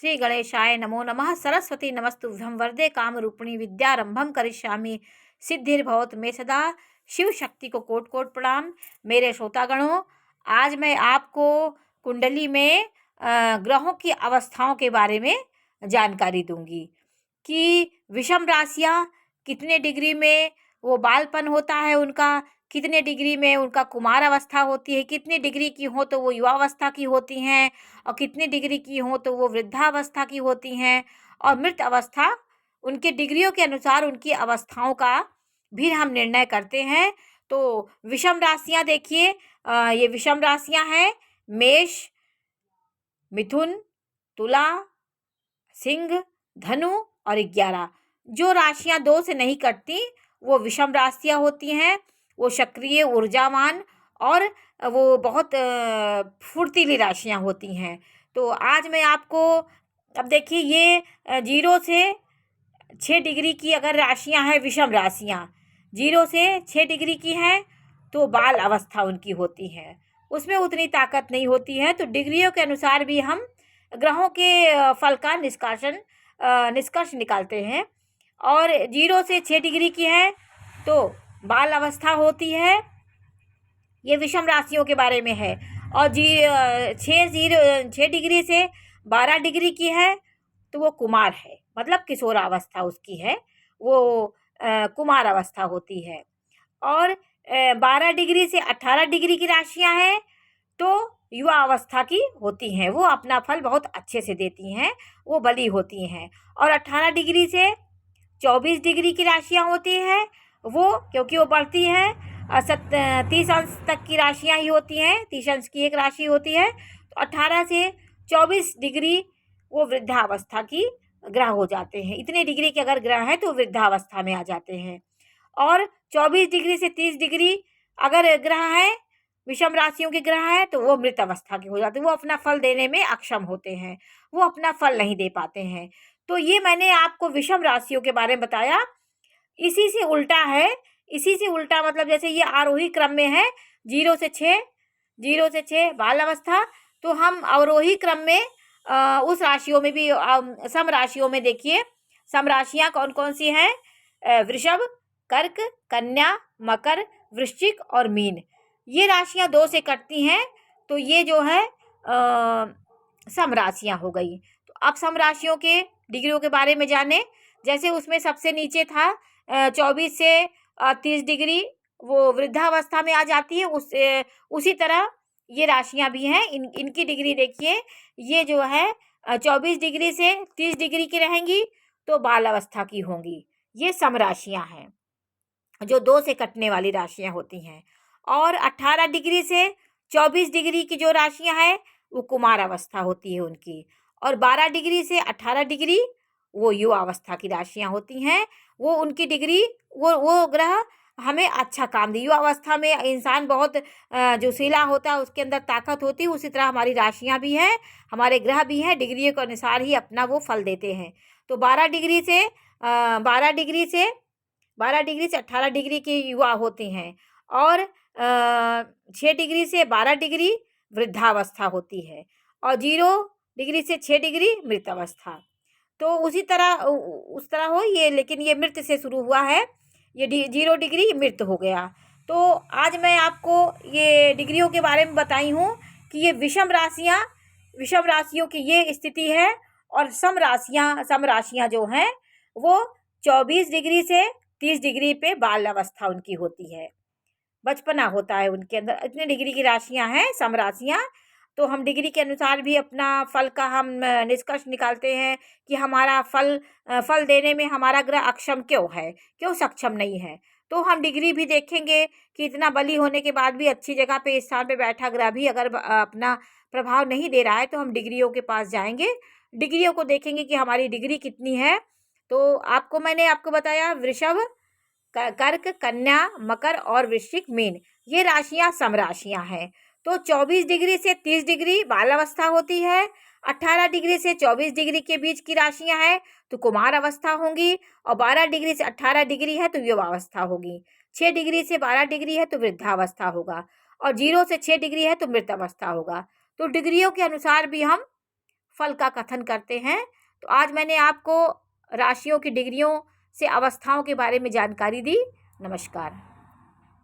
श्री गणेशाय नमो नमः। सरस्वती नमस्तुभ्यं वरदे कामरूपिणी विद्यारंभम करिष्यामि सिद्धिर्भवतु मे सदा। शिव शक्ति को कोटि कोटि प्रणाम। मेरे श्रोतागणों, आज मैं आपको कुंडली में ग्रहों की अवस्थाओं के बारे में जानकारी दूंगी कि विषम राशियां कितने डिग्री में वो बालपन होता है उनका, कितने डिग्री में उनका कुमार अवस्था होती है, कितनी डिग्री की हो तो वो युवावस्था की होती हैं, और कितनी डिग्री की हो तो वो वृद्धावस्था की होती हैं, और मृत अवस्था उनके डिग्रियों के अनुसार उनकी अवस्थाओं का भी हम निर्णय करते हैं। तो विषम राशियां देखिए, ये विषम राशियां हैं मेष, मिथुन, तुला, सिंह, धनु और 11। जो राशियां 2 से नहीं कटती वो विषम राशियां होती हैं। वो सक्रिय, ऊर्जावान और वो बहुत फुर्तीली राशियां होती हैं। तो आज मैं आपको, अब देखिए ये 0 से 6 डिग्री की अगर राशियां हैं, विषम राशियां 0 से 6 डिग्री की हैं तो बाल अवस्था उनकी होती है, उसमें उतनी ताकत नहीं होती है। तो डिग्रियों के अनुसार भी हम ग्रहों के फल का निष्कर्ष निकालते हैं। और 0 से 6 डिग्री की है तो बाल अवस्था होती है, ये विषम राशियों के बारे में है। और 6 डिग्री से 12 डिग्री की है तो वो कुमार है, मतलब किशोरावस्था उसकी है, वो कुमार अवस्था होती है। और 12 डिग्री से 18 डिग्री की राशियां हैं तो युवा अवस्था की होती हैं, वो अपना फल बहुत अच्छे से देती हैं, वो बली होती हैं। और 18 डिग्री से 24 डिग्री की राशियां होती हैं, वो क्योंकि वो बढ़ती हैं 30 अंश तक की राशियां ही होती हैं, 30 अंश की एक राशि होती है। तो 18 से 24 डिग्री वो वृद्धावस्था की ग्रह हो जाते हैं। इतने डिग्री के अगर ग्रह हैं तो वृद्धावस्था में आ जाते हैं। और 24 डिग्री से 30 डिग्री अगर ग्रह है, विषम राशियों के ग्रह है, तो वो मृत अवस्था के हो जाते हैं, वो अपना फल देने में अक्षम होते हैं, वो अपना फल नहीं दे पाते हैं। तो ये मैंने आपको विषम राशियों के बारे में बताया। इसी से उल्टा है, इसी से उल्टा मतलब जैसे ये आरोही क्रम में है 0 से 6 बाल अवस्था, तो हम अवरोही क्रम में उस राशियों में भी सम राशियों में देखिए, सम राशियां कौन कौन सी हैं, वृषभ, कर्क, कन्या, मकर, वृश्चिक और मीन। ये राशियां 2 से कटती हैं तो ये जो है सम राशियां हो गई। तो अब सम राशियों के डिग्रियों के बारे में जाने। जैसे उसमें सबसे नीचे था 24 से 30 डिग्री, वो वृद्धावस्था में आ जाती है, उसी तरह ये राशियां भी हैं। इनकी डिग्री देखिए, ये जो है 24 डिग्री से 30 डिग्री की रहेंगी तो बाल अवस्था की होंगी। ये सम राशियां हैं जो 2 से कटने वाली राशियां होती हैं। और 18 डिग्री से 24 डिग्री की जो राशियां हैं वो कुमार अवस्था होती है उनकी। और 12 डिग्री से 18 डिग्री वो युवा अवस्था की राशियां होती हैं। वो उनकी डिग्री, वो ग्रह हमें अच्छा काम दे। युवा अवस्था में इंसान बहुत जोशीला होता है, उसके अंदर ताकत होती है, उसी तरह हमारी राशियां भी हैं, हमारे ग्रह भी हैं, डिग्रियों के अनुसार ही अपना वो फल देते हैं। तो 12 डिग्री से 18 डिग्री की युवा होते हैं। और 6 डिग्री से 12 डिग्री वृद्धावस्था होती है। और 0 डिग्री से 6 डिग्री मृत अवस्था। तो उसी तरह उस तरह हो ये, लेकिन ये मृत से शुरू हुआ है, ये 0 डिग्री मृत हो गया। तो आज मैं आपको ये डिग्रियों के बारे में बताई हूँ कि ये विषम राशियों की ये स्थिति है। और सम राशियाँ जो हैं वो 24 डिग्री से 30 डिग्री पे बाल अवस्था उनकी होती है, बचपना होता है उनके अंदर। इतने डिग्री की राशियां हैं सम राशियां। तो हम डिग्री के अनुसार भी अपना फल का हम निष्कर्ष निकालते हैं कि हमारा फल देने में हमारा ग्रह अक्षम क्यों है, क्यों सक्षम नहीं है। तो हम डिग्री भी देखेंगे कि इतना बली होने के बाद भी अच्छी जगह पे, स्थान पे बैठा ग्रह भी अगर अपना प्रभाव नहीं दे रहा है तो हम डिग्रियों के पास जाएंगे, डिग्रियों को देखेंगे कि हमारी डिग्री कितनी है। तो मैंने आपको बताया वृषभ, कर्क, कन्या, मकर और वृश्चिक, मीन, ये राशियां सम राशियां हैं। तो 24 डिग्री से 30 डिग्री बाल अवस्था होती है, 18 डिग्री से 24 डिग्री के बीच की राशियां हैं तो कुमार अवस्था होंगी, और 12 डिग्री से 18 डिग्री है तो युवावस्था होगी, 6 डिग्री से 12 डिग्री है तो वृद्धावस्था होगा, और 0 से 6 डिग्री है तो मृत अवस्था होगा। तो डिग्रियों के अनुसार भी हम फल का कथन करते हैं। तो आज मैंने आपको राशियों की डिग्रियों से अवस्थाओं के बारे में जानकारी दी। नमस्कार।